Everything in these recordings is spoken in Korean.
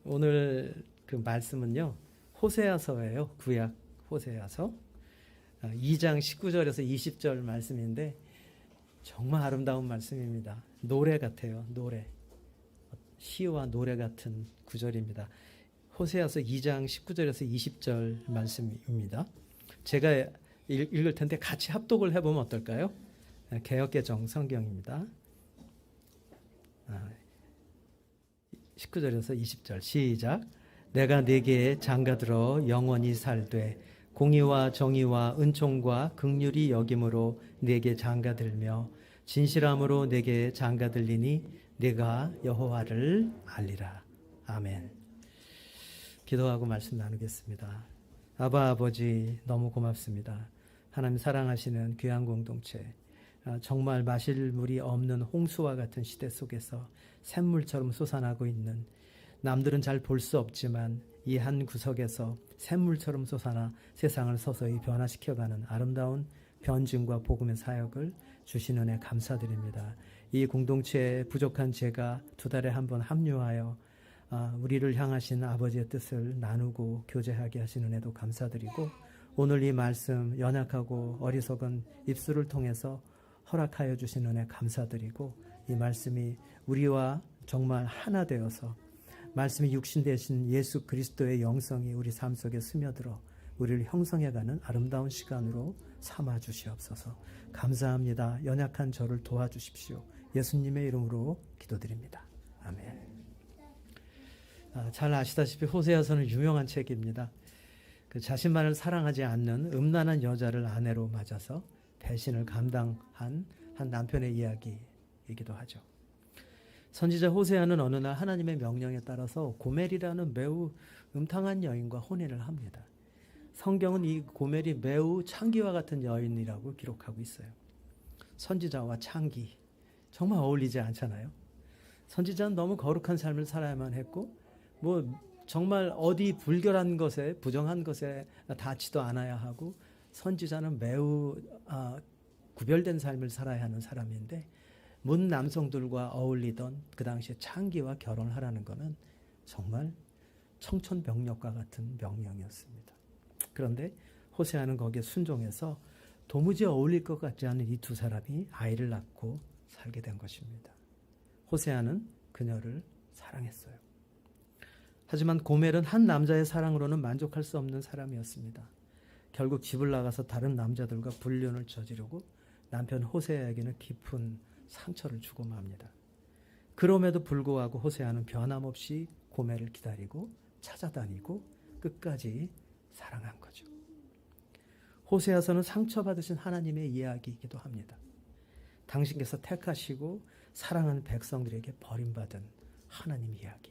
오늘 그 말씀은요, 호세아서예요. 구약 호세아서 2장 19절에서 20절 말씀인데 정말 아름다운 말씀입니다. 노래 같아요. 노래. 시와 노래 같은 구절입니다. 호세아서 2장 19절에서 20절 말씀입니다. 제가 읽을 텐데 같이 합독을 해보면 어떨까요? 개역개정 성경입니다. 19절에서 20절 시작. 내가 네게 장가들어 영원히 살되 공의와 정의와 은총과 긍휼이 여김으로 네게 장가들며 진실함으로 네게 장가들리니 네가 여호와를 알리라. 아멘. 기도하고 말씀 나누겠습니다. 아바 아버지 너무 고맙습니다. 하나님 사랑하시는 귀한 공동체, 정말 마실 물이 없는 홍수와 같은 시대 속에서 샘물처럼 솟아나고 있는, 남들은 잘 볼 수 없지만 이 한 구석에서 샘물처럼 솟아나 세상을 서서히 변화시켜가는 아름다운 변증과 복음의 사역을 주신 은혜 감사드립니다. 이 공동체에 부족한 제가 2달에 한 번 합류하여 우리를 향하신 아버지의 뜻을 나누고 교제하게 하신 은혜도 감사드리고, 오늘 이 말씀 연약하고 어리석은 입술을 통해서 허락하여 주신 은혜 감사드리고, 이 말씀이 우리와 정말 하나 되어서 말씀이 육신 되신 예수 그리스도의 영성이 우리 삶 속에 스며들어 우리를 형성해가는 아름다운 시간으로 삼아 주시옵소서. 감사합니다. 연약한 저를 도와주십시오. 예수님의 이름으로 기도드립니다. 아멘. 잘 아시다시피 호세아서는 유명한 책입니다. 그 자신만을 사랑하지 않는 음란한 여자를 아내로 맞아서 배신을 감당한 한 남편의 이야기이기도 하죠. 선지자 호세아는 어느 날 하나님의 명령에 따라서 고멜이라는 매우 음탕한 여인과 혼인을 합니다. 성경은 이 고멜이 매우 창기와 같은 여인이라고 기록하고 있어요. 선지자와 창기, 정말 어울리지 않잖아요. 선지자는 너무 거룩한 삶을 살아야만 했고, 정말 어디 불결한 것에, 부정한 것에 닿지도 않아야 하고, 선지자는 매우 구별된 삶을 살아야 하는 사람인데, 문 남성들과 어울리던 그 당시에 창기와 결혼을 하라는 것은 정말 청천벽력과 같은 명령이었습니다. 그런데 호세아는 거기에 순종해서 도무지 어울릴 것 같지 않은 이 두 사람이 아이를 낳고 살게 된 것입니다. 호세아는 그녀를 사랑했어요. 하지만 고멜은 한 남자의 사랑으로는 만족할 수 없는 사람이었습니다. 결국 집을 나가서 다른 남자들과 불륜을 저지르고 남편 호세아에게는 깊은 상처를 주고 맙니다. 그럼에도 불구하고 호세아는 변함없이 고멜을 기다리고 찾아다니고 끝까지 사랑한 거죠. 호세아서는 상처받으신 하나님의 이야기이기도 합니다. 당신께서 택하시고 사랑하는 백성들에게 버림받은 하나님 이야기.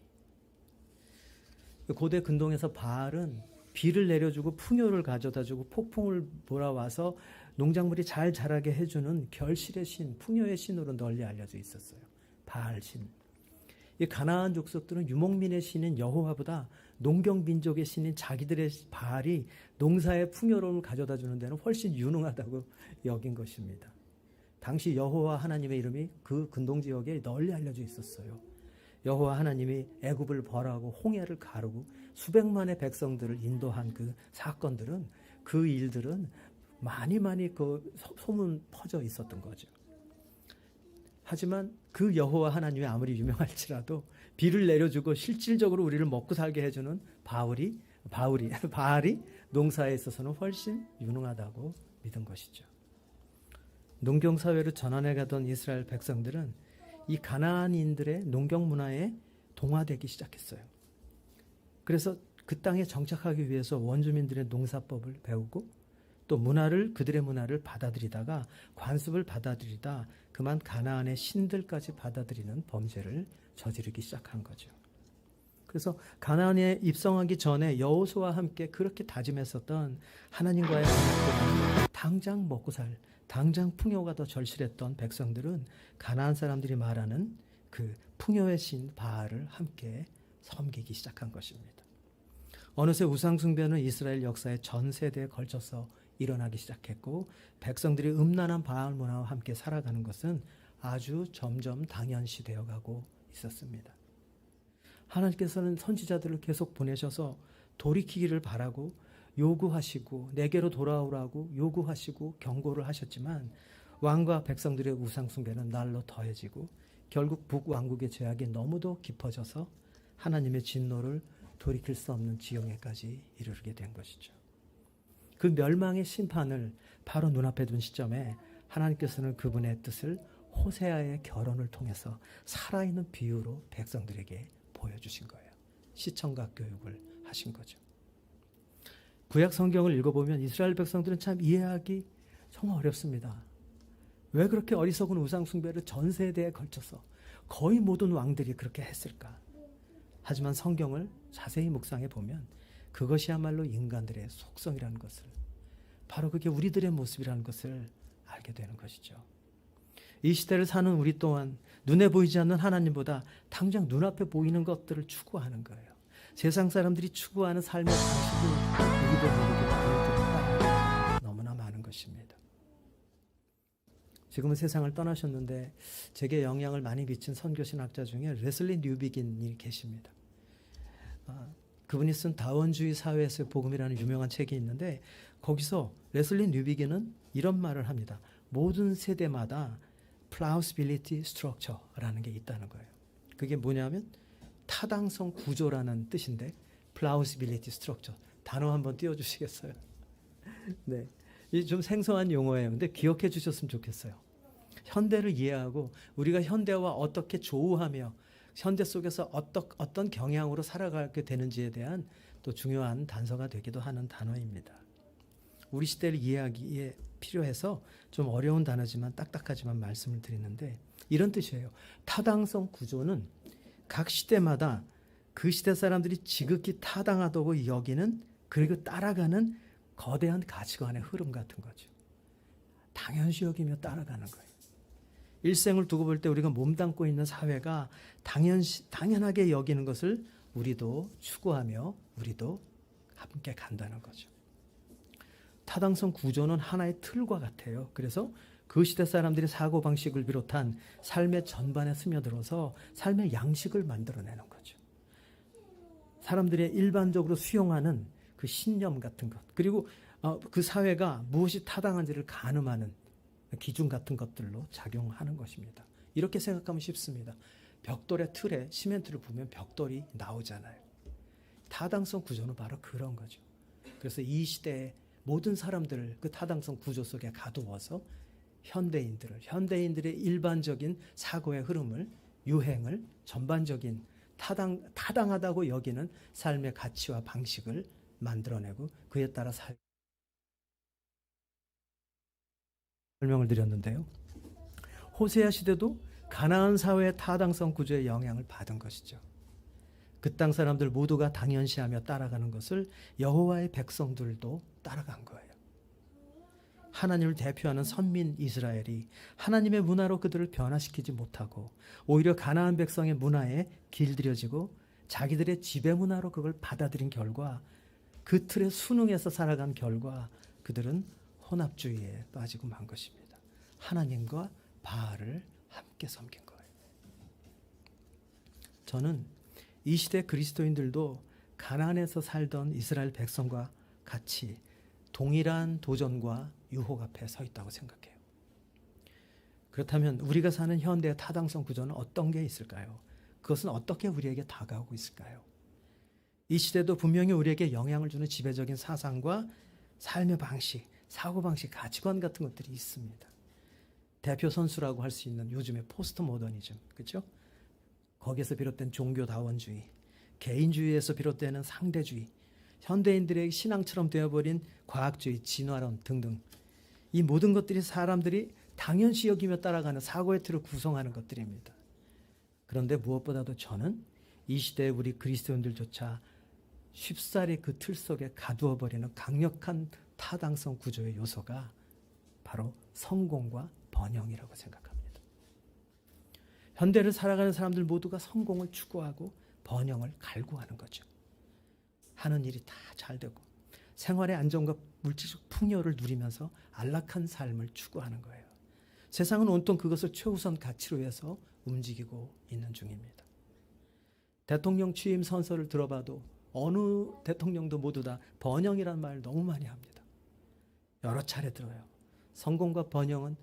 고대 근동에서 바알은 비를 내려주고 풍요를 가져다주고 폭풍을 몰아와서 농작물이 잘 자라게 해주는 결실의 신, 풍요의 신으로 널리 알려져 있었어요. 바알 신. 이 가나안 족속들은 유목민의 신인 여호와보다 농경민족의 신인 자기들의 바알이 농사의 풍요로움을 가져다 주는 데는 훨씬 유능하다고 여긴 것입니다. 당시 여호와 하나님의 이름이 그 근동 지역에 널리 알려져 있었어요. 여호와 하나님이 애굽을 벌하고 홍해를 가르고 수백만의 백성들을 인도한 그 사건들은, 그 일들은 많이 그 소문 퍼져 있었던 거죠. 하지만 그 여호와 하나님이 아무리 유명할지라도 비를 내려주고 실질적으로 우리를 먹고 살게 해주는 바알이 농사에 있어서는 훨씬 유능하다고 믿은 것이죠. 농경사회로 전환해 가던 이스라엘 백성들은 이 가나안인들의 농경 문화에 동화되기 시작했어요. 그래서 그 땅에 정착하기 위해서 원주민들의 농사법을 배우고 또 그들의 문화를 받아들이다가 관습을 받아들이다 그만 가나안의 신들까지 받아들이는 범죄를 저지르기 시작한 거죠. 그래서 가나안에 입성하기 전에 여호수아와 함께 그렇게 다짐했었던 하나님과의 언약을 당장 먹고 당장 풍요가 더 절실했던 백성들은 가나안 사람들이 말하는 그 풍요의 신 바알을 함께 섬기기 시작한 것입니다. 어느새 우상숭배는 이스라엘 역사의 전 세대에 걸쳐서 일어나기 시작했고, 백성들이 음란한 바알 문화와 함께 살아가는 것은 아주 점점 당연시 되어가고 있었습니다. 하나님께서는 선지자들을 계속 보내셔서 돌이키기를 바라고 요구하시고 내게로 돌아오라고 요구하시고 경고를 하셨지만 왕과 백성들의 우상 숭배는 날로 더해지고 결국 북왕국의 죄악이 너무도 깊어져서 하나님의 진노를 돌이킬 수 없는 지경에까지 이르게 된 것이죠. 그 멸망의 심판을 바로 눈앞에 둔 시점에 하나님께서는 그분의 뜻을 호세아의 결혼을 통해서 살아있는 비유로 백성들에게 보여주신 거예요. 시청각 교육을 하신 거죠. 구약 성경을 읽어보면 이스라엘 백성들은 참 이해하기 정말 어렵습니다. 왜 그렇게 어리석은 우상 숭배를 전 세대에 걸쳐서 거의 모든 왕들이 그렇게 했을까? 하지만 성경을 자세히 묵상해 보면 그것이야말로 인간들의 속성이라는 것을, 바로 그게 우리들의 모습이라는 것을 알게 되는 것이죠. 이 시대를 사는 우리 또한 눈에 보이지 않는 하나님보다 당장 눈앞에 보이는 것들을 추구하는 거예요. 세상 사람들이 추구하는 삶의 방식을 우리도 모르게 보여드린다. 너무나 많은 것입니다. 지금은 세상을 떠나셨는데 제게 영향을 많이 미친 선교신학자 중에 레슬리 뉴비긴이 계십니다. 그분이 쓴 다원주의 사회에서의 복음이라는 유명한 책이 있는데 거기서 레슬리 뉴비긴은 이런 말을 합니다. 모든 세대마다 plausibility structure라는 게 있다는 거예요. 그게 뭐냐면 타당성 구조라는 뜻인데 plausibility structure 단어 한번 띄워주시겠어요? 네, 이 좀 생소한 용어예요. 근데 기억해 주셨으면 좋겠어요. 현대를 이해하고 우리가 현대와 어떻게 조우하며 현대 속에서 어떤 경향으로 살아가게 되는지에 대한 또 중요한 단서가 되기도 하는 단어입니다. 우리 시대를 이해하기에 필요해서 좀 어려운 단어지만 딱딱하지만 말씀을 드리는데 이런 뜻이에요. 타당성 구조는 각 시대마다 그 시대 사람들이 지극히 타당하다고 여기는 그리고 따라가는 거대한 가치관의 흐름 같은 거죠. 당연시 여기며 따라가는 거예요. 일생을 두고 볼 때 우리가 몸담고 있는 사회가 당연하게 여기는 것을 우리도 추구하며 우리도 함께 간다는 거죠. 타당성 구조는 하나의 틀과 같아요. 그래서 그 시대 사람들의 사고방식을 비롯한 삶의 전반에 스며들어서 삶의 양식을 만들어내는 거죠. 사람들의 일반적으로 수용하는 그 신념 같은 것, 그리고 그 사회가 무엇이 타당한지를 가늠하는 기준 같은 것들로 작용하는 것입니다. 이렇게 생각하면 쉽습니다. 벽돌의 틀에 시멘트를 부으면 벽돌이 나오잖아요. 타당성 구조는 바로 그런 거죠. 그래서 이 시대의 모든 사람들을 그 타당성 구조 속에 가두어서 현대인들의 일반적인 사고의 흐름을, 유행을, 전반적인 타당하다고 여기는 삶의 가치와 방식을 만들어내고 그에 따라 설명을 드렸는데요. 호세아 시대도 가나안 사회의 타당성 구조의 영향을 받은 것이죠. 그 땅 사람들 모두가 당연시하며 따라가는 것을 여호와의 백성들도 따라간 거예요. 하나님을 대표하는 선민 이스라엘이 하나님의 문화로 그들을 변화시키지 못하고 오히려 가나안 백성의 문화에 길들여지고 자기들의 지배 문화로 그걸 받아들인 결과 그 틀에 순응해서 살아간 결과 그들은 혼합주의에 빠지고 만 것입니다. 하나님과 바알을 함께 섬긴 거예요. 저는 이 시대 그리스도인들도 가나안에서 살던 이스라엘 백성과 같이 동일한 도전과 유혹 앞에 서 있다고 생각해요. 그렇다면 우리가 사는 현대의 타당성 구조는 어떤 게 있을까요? 그것은 어떻게 우리에게 다가오고 있을까요? 이 시대도 분명히 우리에게 영향을 주는 지배적인 사상과 삶의 방식, 사고방식, 가치관 같은 것들이 있습니다. 대표 선수라고 할 수 있는 요즘의 포스트 모더니즘, 그렇죠? 거기에서 비롯된 종교다원주의, 개인주의에서 비롯되는 상대주의, 현대인들의 신앙처럼 되어버린 과학주의, 진화론 등등 이 모든 것들이 사람들이 당연시 여기며 따라가는 사고의 틀을 구성하는 것들입니다. 그런데 무엇보다도 저는 이 시대의 우리 그리스도인들조차 쉽사리 그 틀 속에 가두어버리는 강력한 타당성 구조의 요소가 바로 성공과 번영이라고 생각합니다. 현대를 살아가는 사람들 모두가 성공을 추구하고 번영을 갈구하는 거죠. 하는 일이 다 잘 되고 생활의 안정과 물질적 풍요를 누리면서 안락한 삶을 추구하는 거예요. 세상은 온통 그것을 최우선 가치로 해서 움직이고 있는 중입니다. 대통령 취임 선서를 들어봐도 어느 대통령도 모두 다 번영이라는 말을 너무 많이 합니다. 여러 차례 들어요. 성공과 번영은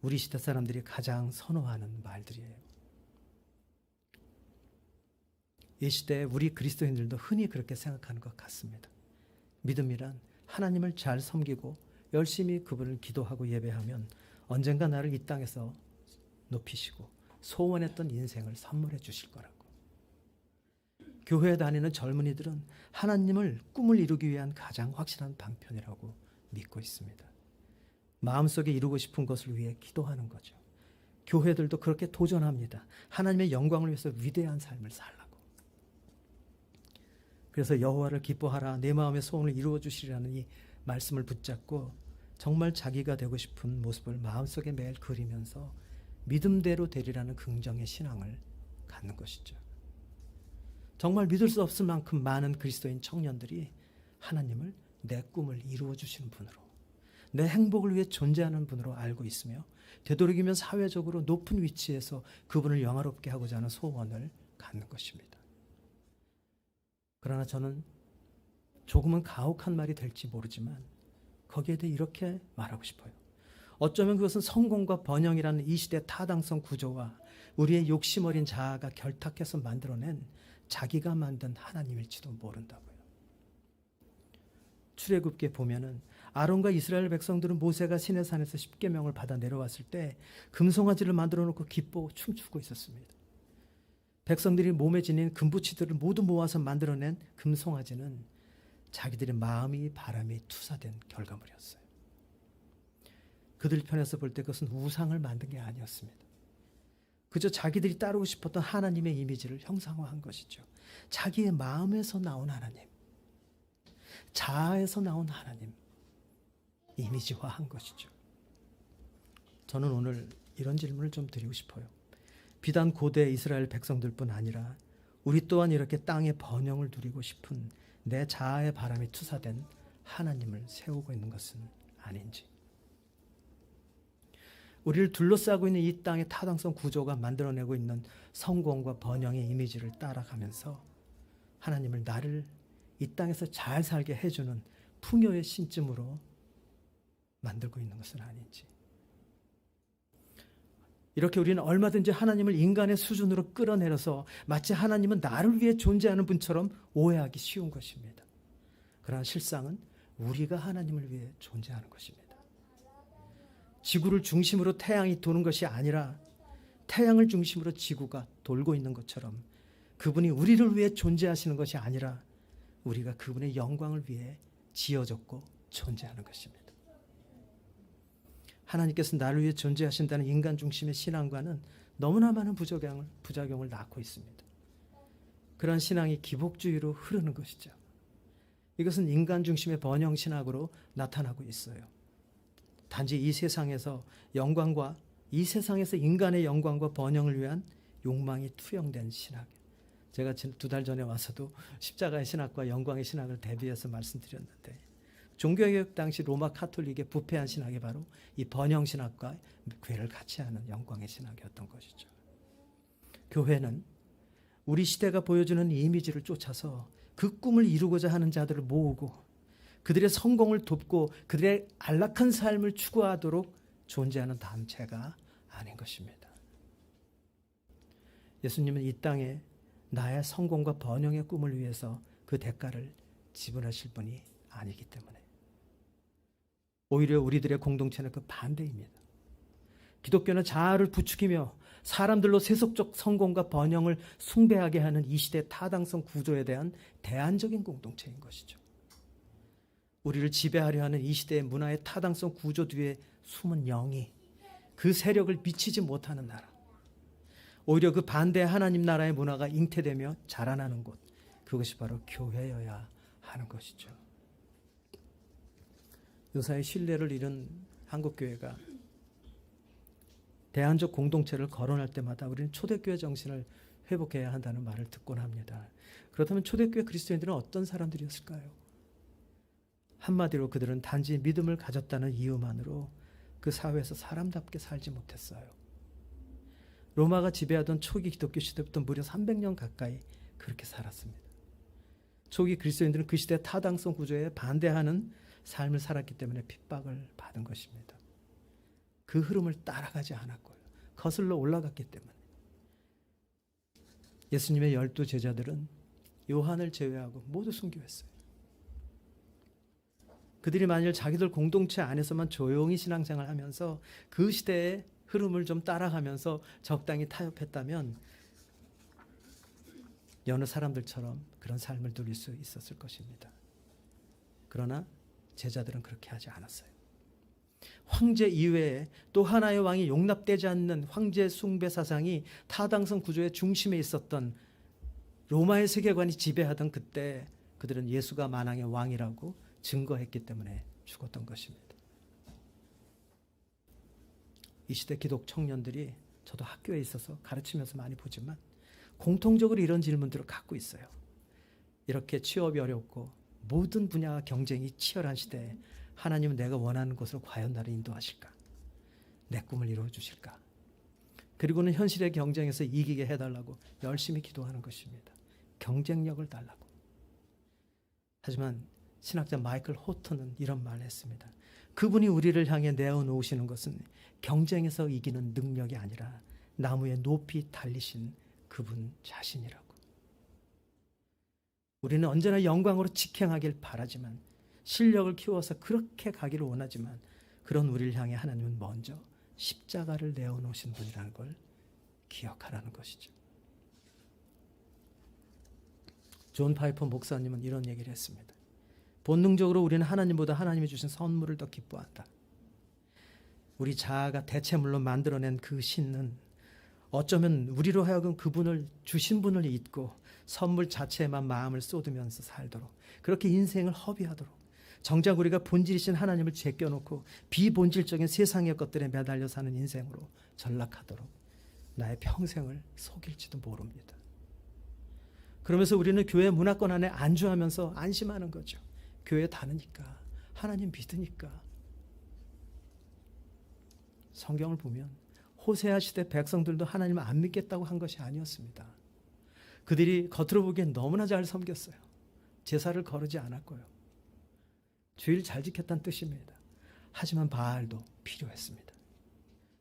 우리 시대 사람들이 가장 선호하는 말들이에요. 이 시대에 우리 그리스도인들도 흔히 그렇게 생각하는 것 같습니다. 믿음이란 하나님을 잘 섬기고 열심히 그분을 기도하고 예배하면 언젠가 나를 이 땅에서 높이시고 소원했던 인생을 선물해 주실 거라고. 교회에 다니는 젊은이들은 하나님을 꿈을 이루기 위한 가장 확실한 방편이라고 믿고 있습니다. 마음속에 이루고 싶은 것을 위해 기도하는 거죠. 교회들도 그렇게 도전합니다. 하나님의 영광을 위해서 위대한 삶을 살라고. 그래서 여호와를 기뻐하라, 내 마음의 소원을 이루어 주시리라는 이 말씀을 붙잡고 정말 자기가 되고 싶은 모습을 마음속에 매일 그리면서 믿음대로 되리라는 긍정의 신앙을 갖는 것이죠. 정말 믿을 수 없을 만큼 많은 그리스도인 청년들이 하나님을 내 꿈을 이루어 주시는 분으로, 내 행복을 위해 존재하는 분으로 알고 있으며 되도록이면 사회적으로 높은 위치에서 그분을 영화롭게 하고자 하는 소원을 갖는 것입니다. 그러나 저는 조금은 가혹한 말이 될지 모르지만 거기에 대해 이렇게 말하고 싶어요. 어쩌면 그것은 성공과 번영이라는 이 시대의 타당성 구조와 우리의 욕심 어린 자아가 결탁해서 만들어낸 자기가 만든 하나님일지도 모른다고요. 출애굽기에 보면은 아론과 이스라엘 백성들은 모세가 시내산에서 십계명을 받아 내려왔을 때 금송아지를 만들어 놓고 기뻐 춤추고 있었습니다. 백성들이 몸에 지닌 금부치들을 모두 모아서 만들어낸 금송아지는 자기들의 마음이 바람에 투사된 결과물이었어요. 그들 편에서 볼 때 그것은 우상을 만든 게 아니었습니다. 그저 자기들이 따르고 싶었던 하나님의 이미지를 형상화한 것이죠. 자기의 마음에서 나온 하나님, 자아에서 나온 하나님, 이미지화한 것이죠. 저는 오늘 이런 질문을 좀 드리고 싶어요. 비단 고대 이스라엘 백성들뿐 아니라 우리 또한 이렇게 땅의 번영을 누리고 싶은 내 자아의 바람이 투사된 하나님을 세우고 있는 것은 아닌지. 우리를 둘러싸고 있는 이 땅의 타당성 구조가 만들어내고 있는 성공과 번영의 이미지를 따라가면서 하나님을 나를 이 땅에서 잘 살게 해주는 풍요의 신쯤으로 만들고 있는 것은 아닌지. 이렇게 우리는 얼마든지 하나님을 인간의 수준으로 끌어내려서 마치 하나님은 나를 위해 존재하는 분처럼 오해하기 쉬운 것입니다. 그러나 실상은 우리가 하나님을 위해 존재하는 것입니다. 지구를 중심으로 태양이 도는 것이 아니라 태양을 중심으로 지구가 돌고 있는 것처럼 그분이 우리를 위해 존재하시는 것이 아니라 우리가 그분의 영광을 위해 지어졌고 존재하는 것입니다. 하나님께서 나를 위해 존재하신다는 인간 중심의 신앙과는 너무나 많은 부작용을 낳고 있습니다. 그런 신앙이 기복주의로 흐르는 것이죠. 이것은 인간 중심의 번영 신학으로 나타나고 있어요. 단지 이 세상에서 인간의 영광과 번영을 위한 욕망이 투영된 신학. 제가 2달 전에 와서도 십자가의 신학과 영광의 신학을 대비해서 말씀드렸는데, 종교개혁 당시 로마 카톨릭의 부패한 신학이 바로 이 번영 신학과 괴를 같이 하는 영광의 신학이었던 것이죠. 교회는 우리 시대가 보여주는 이미지를 쫓아서 그 꿈을 이루고자 하는 자들을 모으고 그들의 성공을 돕고 그들의 안락한 삶을 추구하도록 존재하는 단체가 아닌 것입니다. 예수님은 이 땅에 나의 성공과 번영의 꿈을 위해서 그 대가를 지불하실 분이 아니기 때문에 오히려 우리들의 공동체는 그 반대입니다. 기독교는 자아를 부추기며 사람들로 세속적 성공과 번영을 숭배하게 하는 이 시대의 타당성 구조에 대한 대안적인 공동체인 것이죠. 우리를 지배하려 하는 이 시대의 문화의 타당성 구조 뒤에 숨은 영이 그 세력을 미치지 못하는 나라, 오히려 그 반대 하나님 나라의 문화가 잉태되며 자라나는 곳, 그것이 바로 교회여야 하는 것이죠. 요사의 신뢰를 잃은 한국교회가 대안적 공동체를 거론할 때마다 우리는 초대교회 정신을 회복해야 한다는 말을 듣곤 합니다. 그렇다면 초대교회 그리스도인들은 어떤 사람들이었을까요? 한마디로 그들은 단지 믿음을 가졌다는 이유만으로 그 사회에서 사람답게 살지 못했어요. 로마가 지배하던 초기 기독교 시대부터 무려 300년 가까이 그렇게 살았습니다. 초기 그리스도인들은 그 시대 타당성 구조에 반대하는 삶을 살았기 때문에 핍박을 받은 것입니다. 그 흐름을 따라가지 않았고요. 거슬러 올라갔기 때문에. 예수님의 12 제자들은 요한을 제외하고 모두 순교했어요. 그들이 만일 자기들 공동체 안에서만 조용히 신앙생활을 하면서 그 시대의 흐름을 좀 따라가면서 적당히 타협했다면 여느 사람들처럼 그런 삶을 누릴 수 있었을 것입니다. 그러나 제자들은 그렇게 하지 않았어요. 황제 이외에 또 하나의 왕이 용납되지 않는 황제 숭배 사상이 타당성 구조의 중심에 있었던 로마의 세계관이 지배하던 그때 그들은 예수가 만왕의 왕이라고 증거했기 때문에 죽었던 것입니다. 이 시대 기독 청년들이 저도 학교에 있어서 가르치면서 많이 보지만 공통적으로 이런 질문들을 갖고 있어요. 이렇게 취업이 어렵고 모든 분야 경쟁이 치열한 시대에 하나님은 내가 원하는 곳으로 과연 나를 인도하실까? 내 꿈을 이루어 주실까? 그리고는 현실의 경쟁에서 이기게 해달라고 열심히 기도하는 것입니다. 경쟁력을 달라고. 하지만 신학자 마이클 호턴은 이런 말을 했습니다. 그분이 우리를 향해 내어놓으시는 것은 경쟁에서 이기는 능력이 아니라 나무에 높이 달리신 그분 자신이라고. 우리는 언제나 영광으로 직행하길 바라지만 실력을 키워서 그렇게 가기를 원하지만 그런 우리를 향해 하나님은 먼저 십자가를 내어놓으신 분이라는 걸 기억하라는 것이죠. 존 파이퍼 목사님은 이런 얘기를 했습니다. 본능적으로 우리는 하나님보다 하나님이 주신 선물을 더 기뻐한다. 우리 자아가 대체물로 만들어낸 그 신은 어쩌면 우리로 하여금 그분을 주신 분을 잊고 선물 자체에만 마음을 쏟으면서 살도록 그렇게 인생을 허비하도록 정작 우리가 본질이신 하나님을 제껴놓고 비본질적인 세상의 것들에 매달려 사는 인생으로 전락하도록 나의 평생을 속일지도 모릅니다. 그러면서 우리는 교회 문화권 안에 안주하면서 안심하는 거죠. 교회 다니니까, 하나님 믿으니까. 성경을 보면 호세아 시대 백성들도 하나님을 안 믿겠다고 한 것이 아니었습니다. 그들이 겉으로 보기엔 너무나 잘 섬겼어요. 제사를 거르지 않았고요. 주의를 잘 지켰다는 뜻입니다. 하지만 바알도 필요했습니다.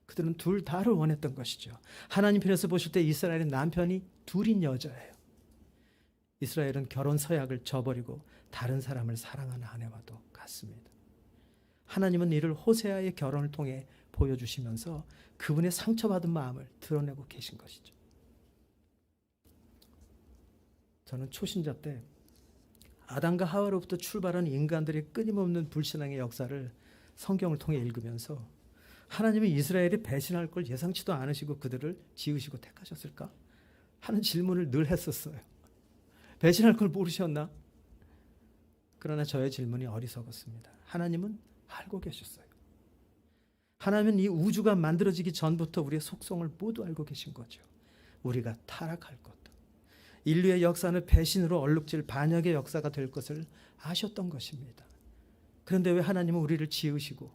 그들은 둘 다를 원했던 것이죠. 하나님 편에서 보실 때 이스라엘의 남편이 둘인 여자예요. 이스라엘은 결혼 서약을 저버리고 다른 사람을 사랑하는 아내와도 같습니다. 하나님은 이를 호세아의 결혼을 통해 보여주시면서 그분의 상처받은 마음을 드러내고 계신 것이죠. 저는 초신자 때 아담과 하와로부터 출발한 인간들의 끊임없는 불신앙의 역사를 성경을 통해 읽으면서 하나님이 이스라엘이 배신할 걸 예상치도 않으시고 그들을 지으시고 택하셨을까? 하는 질문을 늘 했었어요. 배신할 걸 모르셨나? 그러나 저의 질문이 어리석었습니다. 하나님은 알고 계셨어요. 하나님은 이 우주가 만들어지기 전부터 우리의 속성을 모두 알고 계신 거죠. 우리가 타락할 것, 인류의 역사는 배신으로 얼룩질 반역의 역사가 될 것을 아셨던 것입니다. 그런데 왜 하나님은 우리를 지으시고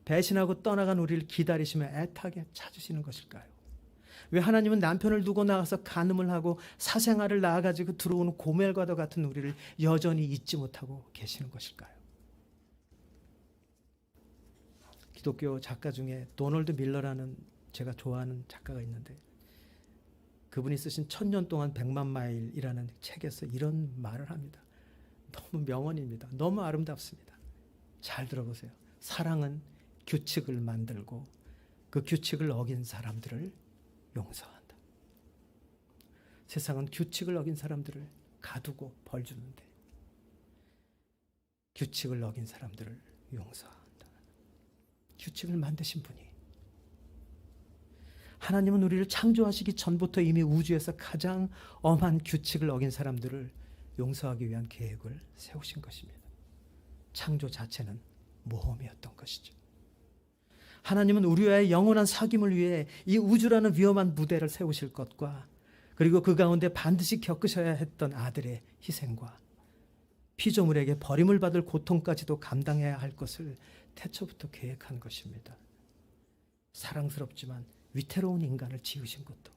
배신하고 떠나간 우리를 기다리시며 애타게 찾으시는 것일까요? 왜 하나님은 남편을 두고 나가서 간음을 하고 사생활을 낳아가지고 들어오는 고멜과도 같은 우리를 여전히 잊지 못하고 계시는 것일까요? 기독교 작가 중에 도널드 밀러라는 제가 좋아하는 작가가 있는데 그분이 쓰신 1000년 동안 100만 마일이라는 책에서 이런 말을 합니다. 너무 명언입니다. 너무 아름답습니다. 잘 들어보세요. 사랑은 규칙을 만들고 그 규칙을 어긴 사람들을 용서한다. 세상은 규칙을 어긴 사람들을 가두고 벌 주는데 규칙을 어긴 사람들을 용서한다. 규칙을 만드신 분이 하나님은 우리를 창조하시기 전부터 이미 우주에서 가장 엄한 규칙을 어긴 사람들을 용서하기 위한 계획을 세우신 것입니다. 창조 자체는 모험이었던 것이죠. 하나님은 우리와의 영원한 사귐을 위해 이 우주라는 위험한 무대를 세우실 것과 그리고 그 가운데 반드시 겪으셔야 했던 아들의 희생과 피조물에게 버림을 받을 고통까지도 감당해야 할 것을 태초부터 계획한 것입니다. 사랑스럽지만 위태로운 인간을 지으신 것도,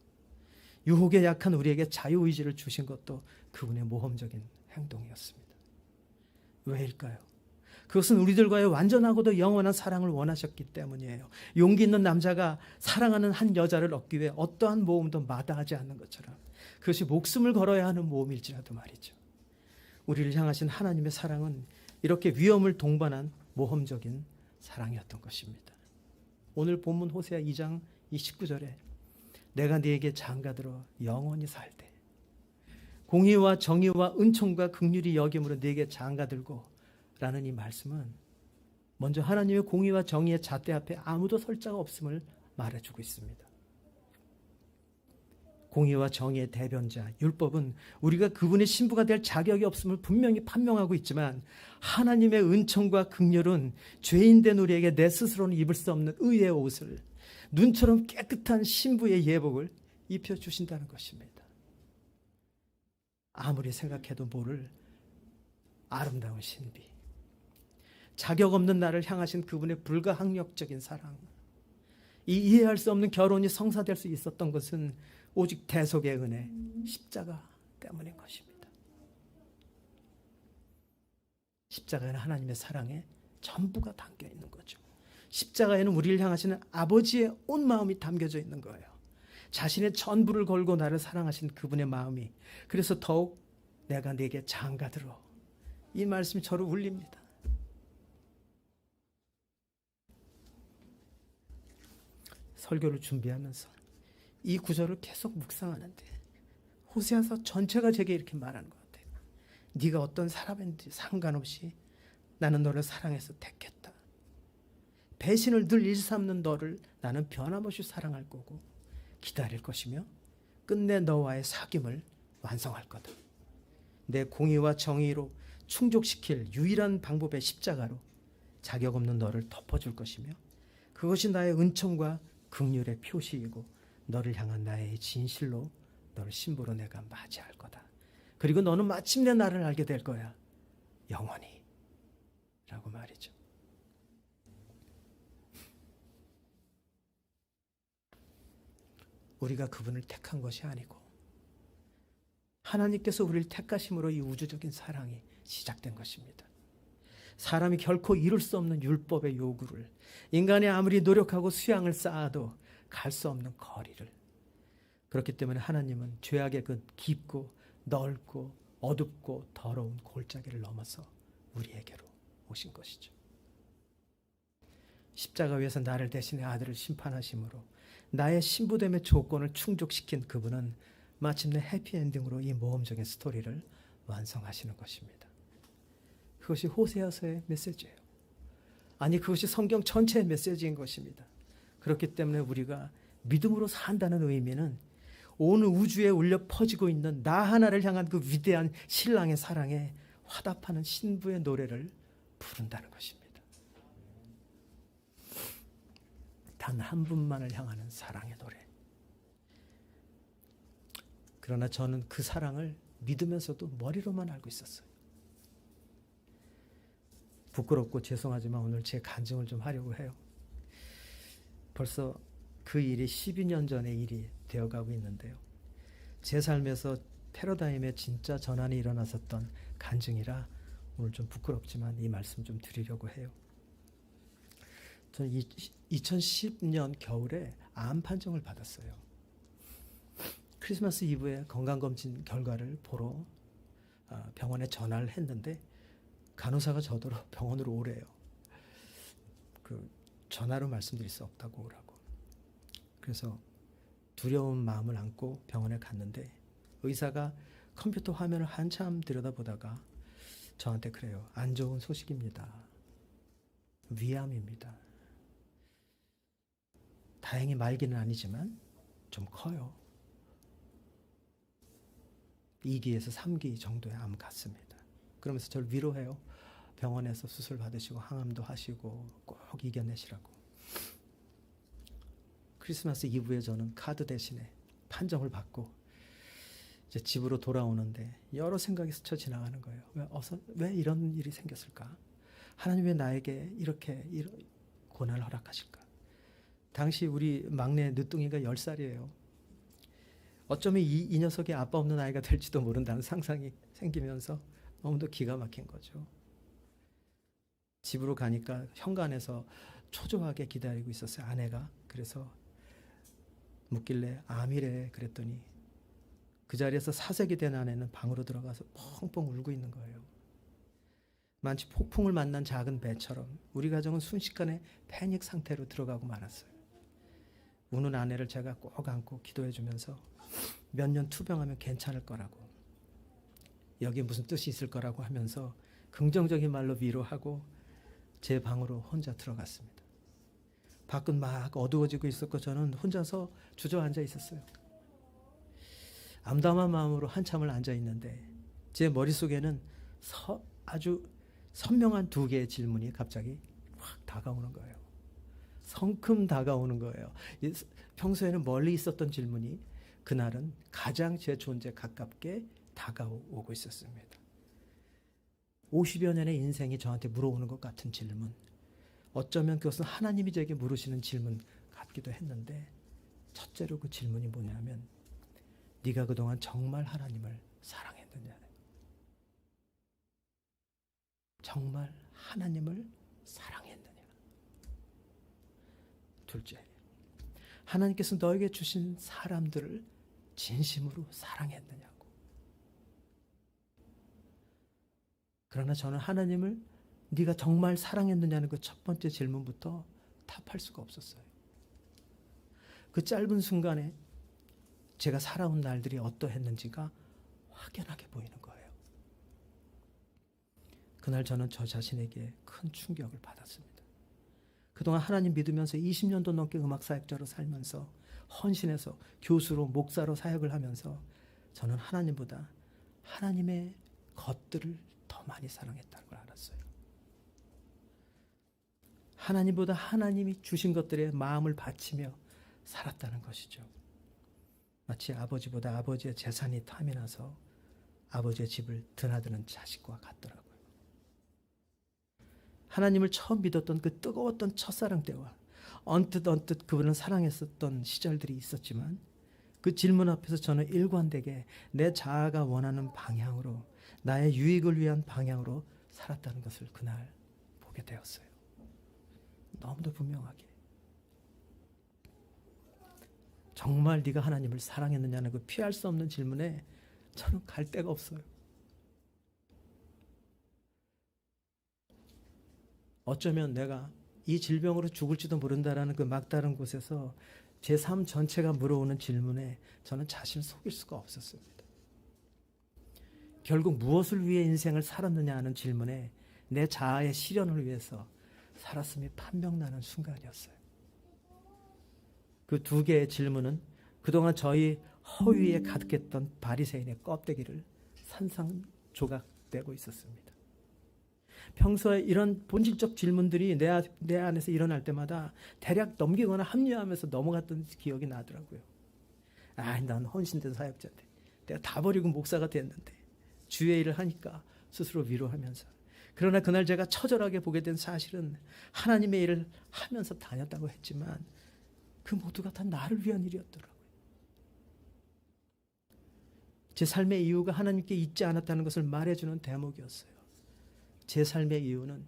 유혹에 약한 우리에게 자유의지를 주신 것도 그분의 모험적인 행동이었습니다. 왜일까요? 그것은 우리들과의 완전하고도 영원한 사랑을 원하셨기 때문이에요. 용기 있는 남자가 사랑하는 한 여자를 얻기 위해 어떠한 모험도 마다하지 않는 것처럼 그것이 목숨을 걸어야 하는 모험일지라도 말이죠. 우리를 향하신 하나님의 사랑은 이렇게 위험을 동반한 모험적인 사랑이었던 것입니다. 오늘 본문 호세아 2장 19절에 내가 네게 장가들어 영원히 살 때 공의와 정의와 은총과 긍휼이 여김으로 네게 장가들고 라는 이 말씀은 먼저 하나님의 공의와 정의의 잣대 앞에 아무도 설 자가 없음을 말해주고 있습니다. 공의와 정의의 대변자 율법은 우리가 그분의 신부가 될 자격이 없음을 분명히 판명하고 있지만 하나님의 은총과 긍휼은 죄인된 우리에게 내 스스로는 입을 수 없는 의의 옷을, 눈처럼 깨끗한 신부의 예복을 입혀주신다는 것입니다. 아무리 생각해도 모를 아름다운 신비, 자격 없는 나를 향하신 그분의 불가항력적인 사랑, 이 이해할 수 없는 결혼이 성사될 수 있었던 것은 오직 대속의 은혜, 십자가 때문인 것입니다. 십자가에는 하나님의 사랑의 전부가 담겨 있는 거죠. 십자가에는 우리를 향하시는 아버지의 온 마음이 담겨져 있는 거예요. 자신의 전부를 걸고 나를 사랑하신 그분의 마음이, 그래서 더욱 내가 네게 장가들어, 이 말씀이 저를 울립니다. 설교를 준비하면서 이 구절을 계속 묵상하는데 호세아서 전체가 제게 이렇게 말하는 것 같아요. 네가 어떤 사람인지 상관없이 나는 너를 사랑해서 택했다. 배신을 늘 일삼는 너를 나는 변함없이 사랑할 거고 기다릴 것이며 끝내 너와의 사귐을 완성할 거다. 내 공의와 정의로 충족시킬 유일한 방법의 십자가로 자격 없는 너를 덮어줄 것이며 그것이 나의 은총과 긍휼의 표시이고 너를 향한 나의 진실로 너를 신부로 내가 맞이할 거다. 그리고 너는 마침내 나를 알게 될 거야. 영원히. 라고 말이죠. 우리가 그분을 택한 것이 아니고 하나님께서 우리를 택하심으로 이 우주적인 사랑이 시작된 것입니다. 사람이 결코 이룰 수 없는 율법의 요구를, 인간이 아무리 노력하고 수양을 쌓아도 갈 수 없는 거리를, 그렇기 때문에 하나님은 죄악의 그 깊고 넓고 어둡고 더러운 골짜기를 넘어서 우리에게로 오신 것이죠. 십자가 위에서 나를 대신해 아들을 심판하심으로 나의 신부됨의 조건을 충족시킨 그분은 마침내 해피엔딩으로 이 모험적인 스토리를 완성하시는 것입니다. 그것이 호세아서의 메시지예요. 아니, 그것이 성경 전체의 메시지인 것입니다. 그렇기 때문에 우리가 믿음으로 산다는 의미는 온 우주에 울려 퍼지고 있는 나 하나를 향한 그 위대한 신랑의 사랑에 화답하는 신부의 노래를 부른다는 것입니다. 단 한 분만을 향하는 사랑의 노래. 그러나 저는 그 사랑을 믿으면서도 머리로만 알고 있었어요. 부끄럽고 죄송하지만 오늘 제 간증을 좀 하려고 해요. 벌써 그 일이 12년 전의 일이 되어가고 있는데요. 제 삶에서 패러다임에 진짜 전환이 일어났었던 간증이라 오늘 좀 부끄럽지만 이 말씀 좀 드리려고 해요. 저는 2010년 겨울에 암 판정을 받았어요. 크리스마스 이브에 건강검진 결과를 보러 병원에 전화를 했는데 간호사가 저더러 병원으로 오래요. 그 전화로 말씀드릴 수 없다고 오라고. 그래서 두려운 마음을 안고 병원에 갔는데 의사가 컴퓨터 화면을 한참 들여다보다가 저한테 그래요. 안 좋은 소식입니다. 위암입니다. 다행히 말기는 아니지만 좀 커요. 2기에서 3기 정도의 암 같습니다. 그러면서 저를 위로해요. 병원에서 수술 받으시고 항암도 하시고 꼭 이겨내시라고. 크리스마스 이브에 저는 카드 대신에 판정을 받고 이제 집으로 돌아오는데 여러 생각이 스쳐 지나가는 거예요. 왜 이런 일이 생겼을까? 하나님 왜 나에게 이렇게 고난을 허락하실까? 당시 우리 막내 늦둥이가 10살이에요. 어쩌면 이 녀석이 아빠 없는 아이가 될지도 모른다는 상상이 생기면서 너무도 기가 막힌 거죠. 집으로 가니까 현관에서 초조하게 기다리고 있었어요, 아내가. 그래서 묻길래 암이래 그랬더니 그 자리에서 사색이 된 아내는 방으로 들어가서 펑펑 울고 있는 거예요. 마치 폭풍을 만난 작은 배처럼 우리 가정은 순식간에 패닉 상태로 들어가고 말았어요. 우는 아내를 제가 꼭 안고 기도해 주면서 몇 년 투병하면 괜찮을 거라고, 여기에 무슨 뜻이 있을 거라고 하면서 긍정적인 말로 위로하고 제 방으로 혼자 들어갔습니다. 밖은 막 어두워지고 있었고 저는 혼자서 주저앉아 있었어요. 암담한 마음으로 한참을 앉아 있는데 제 머릿속에는 아주 선명한 두 개의 질문이 갑자기 확 다가오는 거예요. 성큼 다가오는 거예요. 평소에는 멀리 있었던 질문이 그날은 가장 제 존재에 가깝게 다가오고 있었습니다. 50여 년의 인생이 저한테 물어오는 것 같은 질문, 어쩌면 그것은 하나님이 제게 물으시는 질문 같기도 했는데, 첫째로 그 질문이 뭐냐면 네가 그동안 정말 하나님을 사랑했느냐, 정말 하나님을 사랑했느냐. 둘째, 하나님께서 너에게 주신 사람들을 진심으로 사랑했느냐고. 그러나 저는 하나님을 네가 정말 사랑했느냐는 그 첫 번째 질문부터 답할 수가 없었어요. 그 짧은 순간에 제가 살아온 날들이 어떠했는지가 확연하게 보이는 거예요. 그날 저는 저 자신에게 큰 충격을 받았습니다. 그동안 하나님 믿으면서 20년도 넘게 음악사역자로 살면서 헌신해서 교수로 목사로 사역을 하면서 저는 하나님보다 하나님의 것들을 더 많이 사랑했다는 걸 알았어요. 하나님보다 하나님이 주신 것들에 마음을 바치며 살았다는 것이죠. 마치 아버지보다 아버지의 재산이 탐이 나서 아버지의 집을 드나드는 자식과 같더라고요. 하나님을 처음 믿었던 그 뜨거웠던 첫사랑 때와 언뜻 그분을 사랑했었던 시절들이 있었지만 그 질문 앞에서 저는 일관되게 내 자아가 원하는 방향으로, 나의 유익을 위한 방향으로 살았다는 것을 그날 보게 되었어요. 너무도 분명하게. 정말 네가 하나님을 사랑했느냐는 그 피할 수 없는 질문에 저는 갈 데가 없어요. 어쩌면 내가 이 질병으로 죽을지도 모른다라는 그 막다른 곳에서 제 삶 전체가 물어오는 질문에 저는 자신을 속일 수가 없었습니다. 결국 무엇을 위해 인생을 살았느냐 하는 질문에 내 자아의 실현을 위해서 살았음이 판명나는 순간이었어요. 그 두 개의 질문은 그동안 저희 허위에 가득했던 바리새인의 껍데기를 산산조각되고 있었습니다. 평소에 이런 본질적 질문들이 내 안에서 일어날 때마다 대략 넘기거나 합리화하면서 넘어갔던 기억이 나더라고요. 난 헌신된 사역자인데, 내가 다 버리고 목사가 됐는데, 주의 일을 하니까 스스로 위로하면서. 그러나 그날 제가 처절하게 보게 된 사실은 하나님의 일을 하면서 다녔다고 했지만 그 모두가 다 나를 위한 일이었더라고요. 제 삶의 이유가 하나님께 있지 않았다는 것을 말해주는 대목이었어요. 제 삶의 이유는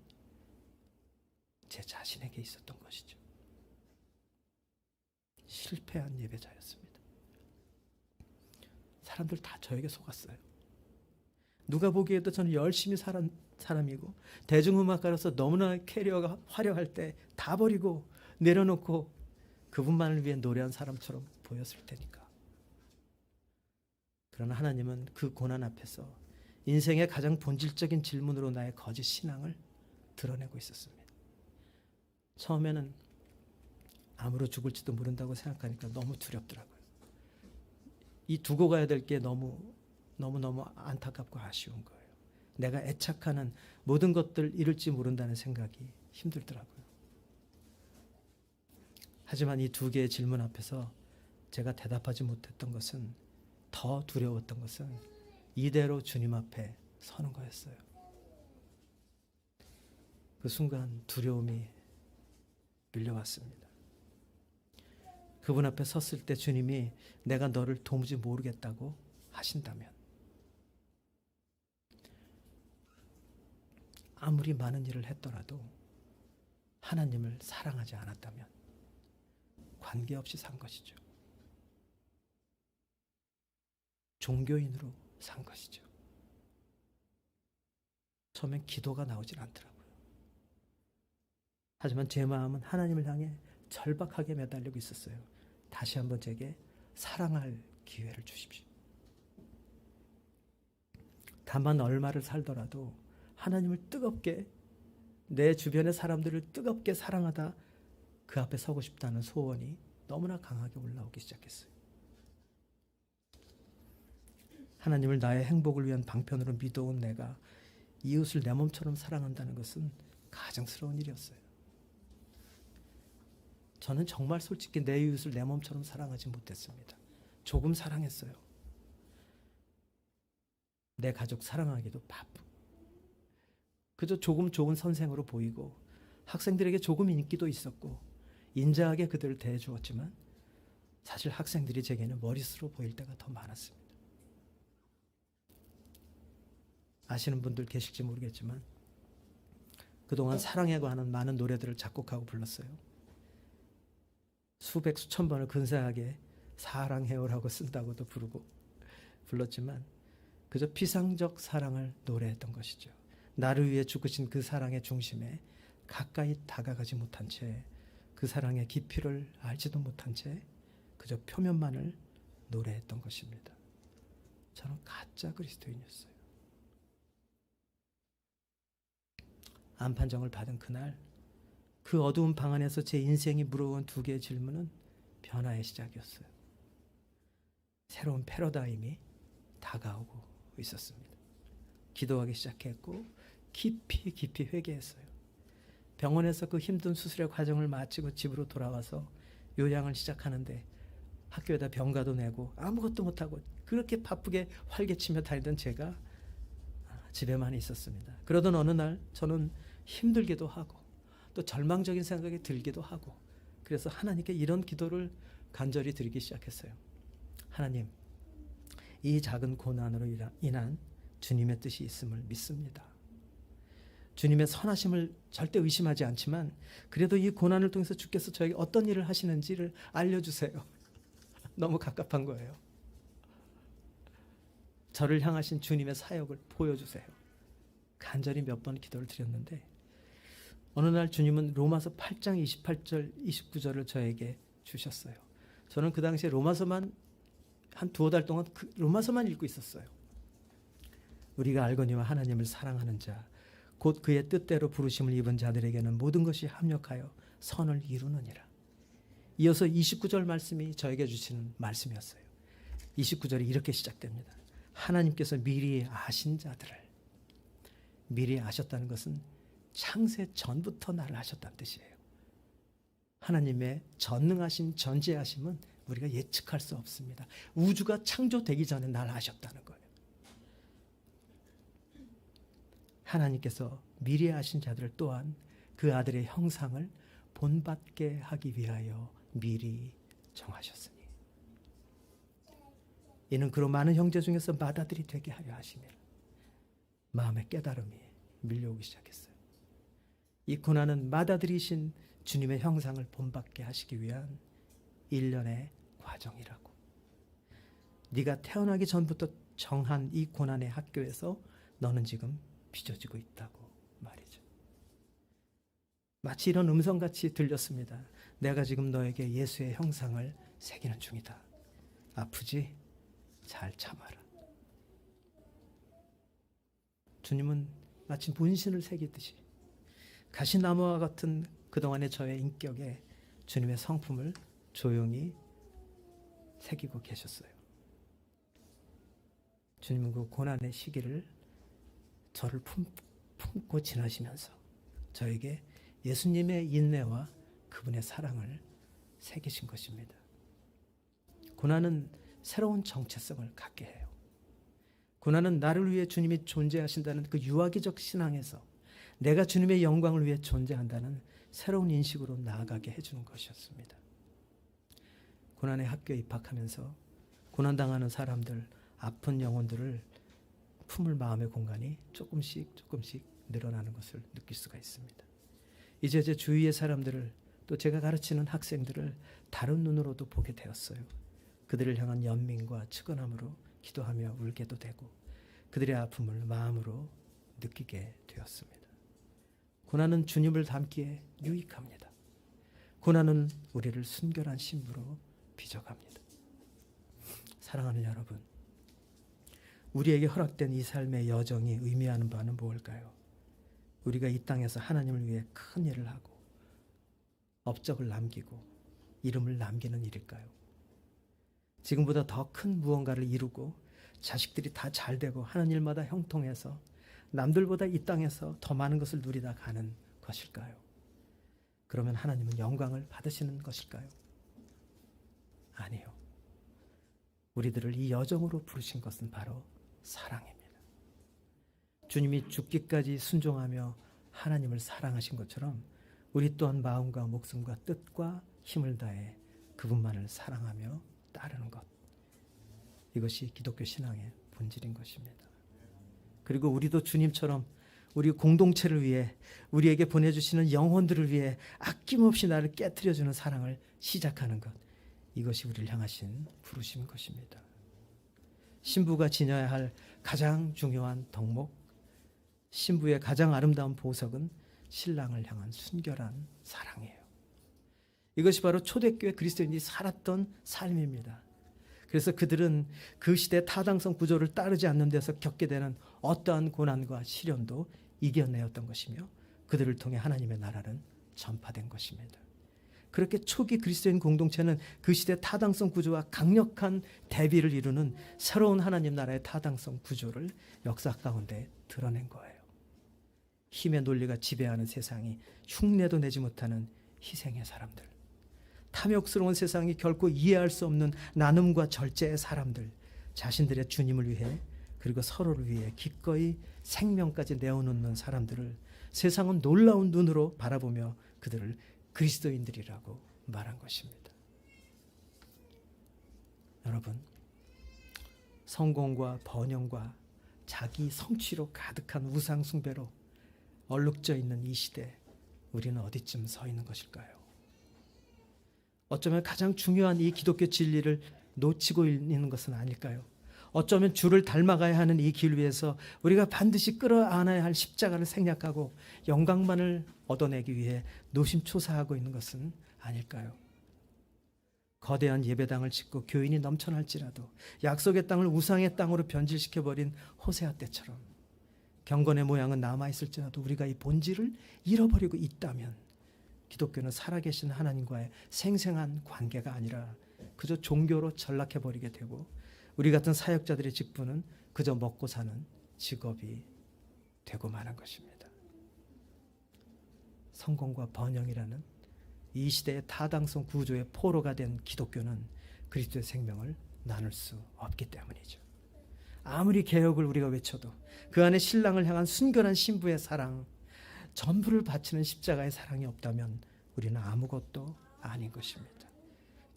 제 자신에게 있었던 것이죠. 실패한 예배자였습니다. 사람들 다 저에게 속았어요. 누가 보기에도 저는 열심히 살은 사람이고 대중음악가로서 너무나 캐리어가 화려할 때 다 버리고 내려놓고 그분만을 위해 노래한 사람처럼 보였을 테니까. 그러나 하나님은 그 고난 앞에서 인생의 가장 본질적인 질문으로 나의 거짓 신앙을 드러내고 있었습니다. 처음에는 암으로 죽을지도 모른다고 생각하니까 너무 두렵더라고요. 이 두고 가야 될 게 너무너무 안타깝고 아쉬운 거예요. 내가 애착하는 모든 것들 잃을지 모른다는 생각이 힘들더라고요. 하지만 이 두 개의 질문 앞에서 제가 대답하지 못했던 것은, 더 두려웠던 것은 이대로 주님 앞에 서는 거였어요. 그 순간 두려움이 밀려왔습니다. 그분 앞에 섰을 때 주님이 내가 너를 도무지 모르겠다고 하신다면, 아무리 많은 일을 했더라도 하나님을 사랑하지 않았다면 관계없이 산 것이죠. 종교인으로 산 것이죠. 처음엔 기도가 나오질 않더라고요. 하지만 제 마음은 하나님을 향해 절박하게 매달리고 있었어요. 다시 한번 제게 사랑할 기회를 주십시오. 다만 얼마를 살더라도 하나님을 뜨겁게, 내 주변의 사람들을 뜨겁게 사랑하다 그 앞에 서고 싶다는 소원이 너무나 강하게 올라오기 시작했어요. 하나님을 나의 행복을 위한 방편으로 믿어온 내가 이웃을 내 몸처럼 사랑한다는 것은 가증스러운 일이었어요. 저는 정말 솔직히 내 이웃을 내 몸처럼 사랑하지 못했습니다. 조금 사랑했어요. 내 가족 사랑하기도 바쁘고, 그저 조금 좋은 선생으로 보이고, 학생들에게 조금 인기도 있었고, 인자하게 그들을 대해주었지만 사실 학생들이 제게는 머릿수로 보일 때가 더 많았습니다. 아시는 분들 계실지 모르겠지만 그동안 사랑에 관한 많은 노래들을 작곡하고 불렀어요. 수백 수천 번을 근사하게 사랑해요라고 쓴다고도 부르고 불렀지만 그저 피상적 사랑을 노래했던 것이죠. 나를 위해 죽으신 그 사랑의 중심에 가까이 다가가지 못한 채, 그 사랑의 깊이를 알지도 못한 채 그저 표면만을 노래했던 것입니다. 저는 가짜 그리스도인이었어요. 암 판정을 받은 그날, 그 어두운 방 안에서 제 인생이 물어온 두 개의 질문은 변화의 시작이었어요. 새로운 패러다임이 다가오고 있었습니다. 기도하기 시작했고 깊이 회개했어요. 병원에서 그 힘든 수술의 과정을 마치고 집으로 돌아와서 요양을 시작하는데 학교에다 병가도 내고 아무것도 못하고 그렇게 바쁘게 활개치며 다니던 제가 집에만 있었습니다. 그러던 어느 날 저는 힘들기도 하고 또 절망적인 생각이 들기도 하고, 그래서 하나님께 이런 기도를 간절히 드리기 시작했어요. 하나님, 이 작은 고난으로 인한 주님의 뜻이 있음을 믿습니다. 주님의 선하심을 절대 의심하지 않지만 그래도 이 고난을 통해서 주께서 저에게 어떤 일을 하시는지를 알려주세요. 너무 갑갑한 거예요. 저를 향하신 주님의 사역을 보여주세요. 간절히 몇 번 기도를 드렸는데 어느 날 주님은 로마서 8장 28절 29절을 저에게 주셨어요. 저는 그 당시에 로마서만 한 두어 달 동안 로마서만 읽고 있었어요. 우리가 알거니와 하나님을 사랑하는 자 곧 그의 뜻대로 부르심을 입은 자들에게는 모든 것이 합력하여 선을 이루느니라. 이어서 29절 말씀이 저에게 주시는 말씀이었어요. 29절이 이렇게 시작됩니다. 하나님께서 미리 아신 자들을, 미리 아셨다는 것은 창세 전부터 나를 아셨다는 뜻이에요. 하나님의 전능하신 전지하심은 우리가 예측할 수 없습니다. 우주가 창조되기 전에 나를 아셨다는 거예요. 하나님께서 미리 아신 자들을 또한 그 아들의 형상을 본받게 하기 위하여 미리 정하셨으니 이는 그로 많은 형제 중에서 맏아들이 되게 하려 하심이라. 마음의 깨달음이 밀려오기 시작했어요. 이 고난은 맏아들이신 주님의 형상을 본받게 하시기 위한 일련의 과정이라고. 네가 태어나기 전부터 정한 이 고난의 학교에서 너는 지금 빚어지고 있다고 말이죠. 마치 이런 음성같이 들렸습니다. 내가 지금 너에게 예수의 형상을 새기는 중이다. 아프지? 잘 참아라. 주님은 마치 문신을 새기듯이 가시나무와 같은 그동안의 저의 인격에 주님의 성품을 조용히 새기고 계셨어요. 주님은 그 고난의 시기를 저를 품고 지나시면서 저에게 예수님의 인내와 그분의 사랑을 새기신 것입니다. 고난은 새로운 정체성을 갖게 해요. 고난은 나를 위해 주님이 존재하신다는 그 유아기적 신앙에서 내가 주님의 영광을 위해 존재한다는 새로운 인식으로 나아가게 해주는 것이었습니다. 고난의 학교에 입학하면서 고난당하는 사람들, 아픈 영혼들을 품을 마음의 공간이 조금씩 늘어나는 것을 느낄 수가 있습니다. 이제 제 주위의 사람들을, 또 제가 가르치는 학생들을 다른 눈으로도 보게 되었어요. 그들을 향한 연민과 측은함으로 기도하며 울게도 되고 그들의 아픔을 마음으로 느끼게 되었습니다. 고난은 주님을 닮기에 유익합니다. 고난은 우리를 순결한 신부로 빚어갑니다. 사랑하는 여러분, 우리에게 허락된 이 삶의 여정이 의미하는 바는 무엇일까요? 우리가 이 땅에서 하나님을 위해 큰 일을 하고 업적을 남기고 이름을 남기는 일일까요? 지금보다 더 큰 무언가를 이루고 자식들이 다 잘되고 하는 일마다 형통해서 남들보다 이 땅에서 더 많은 것을 누리다 가는 것일까요? 그러면 하나님은 영광을 받으시는 것일까요? 아니요. 우리들을 이 여정으로 부르신 것은 바로 사랑입니다. 주님이 죽기까지 순종하며 하나님을 사랑하신 것처럼 우리 또한 마음과 목숨과 뜻과 힘을 다해 그분만을 사랑하며 따르는 것. 이것이 기독교 신앙의 본질인 것입니다. 그리고 우리도 주님처럼 우리 공동체를 위해, 우리에게 보내주시는 영혼들을 위해 아낌없이 나를 깨트려주는 사랑을 시작하는 것. 이것이 우리를 향하신 부르심인 것입니다. 신부가 지녀야 할 가장 중요한 덕목, 신부의 가장 아름다운 보석은 신랑을 향한 순결한 사랑이에요. 이것이 바로 초대교회 그리스도인이 살았던 삶입니다. 그래서 그들은 그 시대 타당성 구조를 따르지 않는 데서 겪게 되는 어떠한 고난과 시련도 이겨내었던 것이며 그들을 통해 하나님의 나라는 전파된 것입니다. 그렇게 초기 그리스도인 공동체는 그 시대 타당성 구조와 강력한 대비를 이루는 새로운 하나님 나라의 타당성 구조를 역사 가운데 드러낸 거예요. 힘의 논리가 지배하는 세상이 흉내도 내지 못하는 희생의 사람들, 탐욕스러운 세상이 결코 이해할 수 없는 나눔과 절제의 사람들, 자신들의 주님을 위해 그리고 서로를 위해 기꺼이 생명까지 내어놓는 사람들을 세상은 놀라운 눈으로 바라보며 그들을 그리스도인들이라고 말한 것입니다. 여러분, 성공과 번영과 자기 성취로 가득한 우상 숭배로 얼룩져 있는 이 시대, 우리는 어디쯤 서 있는 것일까요? 어쩌면 가장 중요한 이 기독교 진리를 놓치고 있는 것은 아닐까요? 어쩌면 주를 닮아가야 하는 이 길 위에서 우리가 반드시 끌어안아야 할 십자가를 생략하고 영광만을 얻어내기 위해 노심초사하고 있는 것은 아닐까요? 거대한 예배당을 짓고 교인이 넘쳐날지라도 약속의 땅을 우상의 땅으로 변질시켜버린 호세아 때처럼 경건의 모양은 남아있을지라도 우리가 이 본질을 잃어버리고 있다면 기독교는 살아계신 하나님과의 생생한 관계가 아니라 그저 종교로 전락해버리게 되고 우리 같은 사역자들의 직분은 그저 먹고 사는 직업이 되고 마는 것입니다. 성공과 번영이라는 이 시대의 타당성 구조의 포로가 된 기독교는 그리스도의 생명을 나눌 수 없기 때문이죠. 아무리 개혁을 우리가 외쳐도 그 안에 신랑을 향한 순결한 신부의 사랑, 전부를 바치는 십자가의 사랑이 없다면 우리는 아무것도 아닌 것입니다.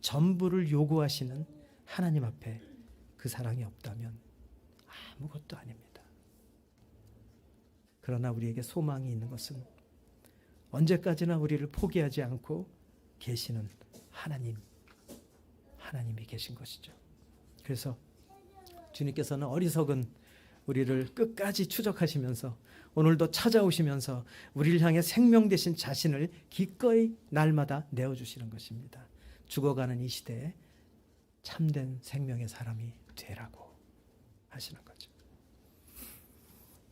전부를 요구하시는 하나님 앞에 그 사랑이 없다면 아무것도 아닙니다. 그러나 우리에게 소망이 있는 것은 언제까지나 우리를 포기하지 않고 계시는 하나님이 계신 것이죠. 그래서 주님께서는 어리석은 우리를 끝까지 추적하시면서 오늘도 찾아오시면서 우리를 향해 생명 되신 자신을 기꺼이 날마다 내어주시는 것입니다. 죽어가는 이 시대에 참된 생명의 사람이 되라고 하시는 거죠.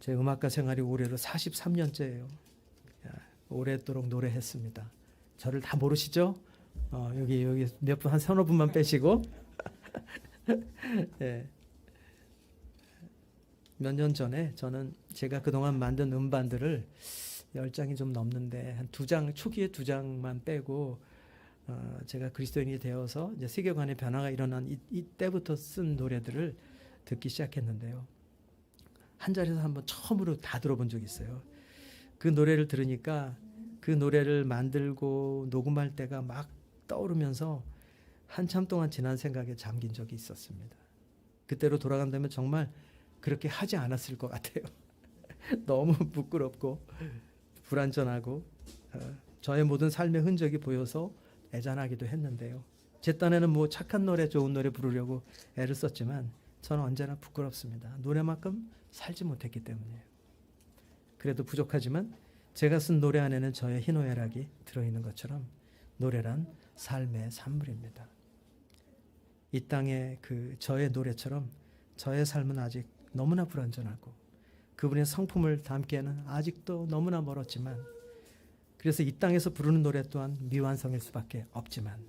제 음악가 생활이 올해로 43년째예요. 오랫도록 노래했습니다. 저를 다 모르시죠? 여기 몇 분, 한 서너 분만 빼시고 네. 몇 년 전에 저는 제가 그동안 만든 음반들을 10장이 좀 넘는데 한 2장, 초기에 2장만 빼고 제가 그리스도인이 되어서 이제 세계관의 변화가 일어난 이때부터 쓴 노래들을 듣기 시작했는데요. 한 자리에서 한번 처음으로 다 들어본 적이 있어요. 그 노래를 들으니까 그 노래를 만들고 녹음할 때가 막 떠오르면서 한참 동안 지난 생각에 잠긴 적이 있었습니다. 그때로 돌아간다면 정말 그렇게 하지 않았을 것 같아요. 너무 부끄럽고 불완전하고 저의 모든 삶의 흔적이 보여서 애잔하기도 했는데요. 제 딴에는 뭐 착한 노래, 좋은 노래 부르려고 애를 썼지만 저는 언제나 부끄럽습니다. 노래만큼 살지 못했기 때문이에요. 그래도 부족하지만 제가 쓴 노래 안에는 저의 희노애락이 들어있는 것처럼 노래란 삶의 산물입니다. 이 땅의 그 저의 노래처럼 저의 삶은 아직 너무나 불완전하고 그분의 성품을 담기에는 아직도 너무나 멀었지만, 그래서 이 땅에서 부르는 노래 또한 미완성일 수밖에 없지만,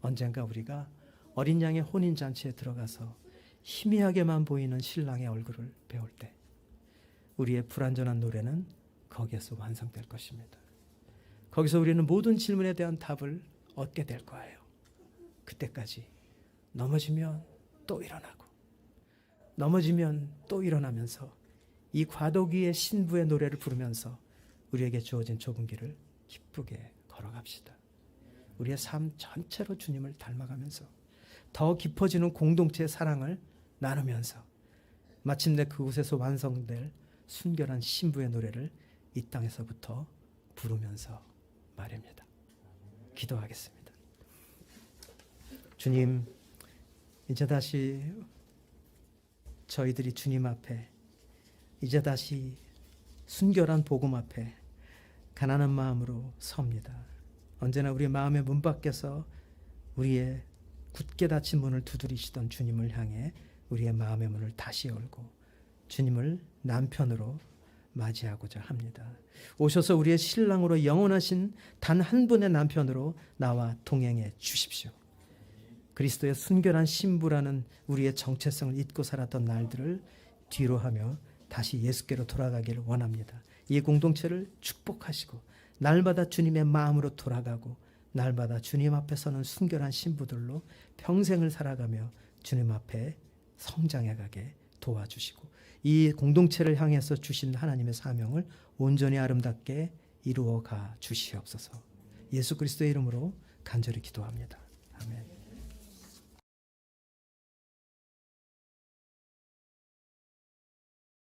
언젠가 우리가 어린 양의 혼인잔치에 들어가서 희미하게만 보이는 신랑의 얼굴을 배울 때 우리의 불완전한 노래는 거기에서 완성될 것입니다. 거기서 우리는 모든 질문에 대한 답을 얻게 될 거예요. 그때까지 넘어지면 또 일어나고 넘어지면 또 일어나면서 이 과도기의 신부의 노래를 부르면서 우리에게 주어진 좁은 길을 기쁘게 걸어갑시다. 우리의 삶 전체로 주님을 닮아가면서 더 깊어지는 공동체의 사랑을 나누면서 마침내 그곳에서 완성될 순결한 신부의 노래를 이 땅에서부터 부르면서 말입니다. 기도하겠습니다. 주님, 이제 다시 저희들이 주님 앞에, 이제 다시 순결한 복음 앞에 가난한 마음으로 섭니다. 언제나 우리 마음의 문 밖에서 우리의 굳게 닫힌 문을 두드리시던 주님을 향해 우리의 마음의 문을 다시 열고 주님을 남편으로 맞이하고자 합니다. 오셔서 우리의 신랑으로 영원하신 단 한 분의 남편으로 나와 동행해 주십시오. 그리스도의 순결한 신부라는 우리의 정체성을 잊고 살았던 날들을 뒤로하며 다시 예수께로 돌아가기를 원합니다. 이 공동체를 축복하시고 날마다 주님의 마음으로 돌아가고 날마다 주님 앞에 서는 순결한 신부들로 평생을 살아가며 주님 앞에 성장해가게 도와주시고 이 공동체를 향해서 주신 하나님의 사명을 온전히 아름답게 이루어가 주시옵소서. 예수 그리스도의 이름으로 간절히 기도합니다. 아멘.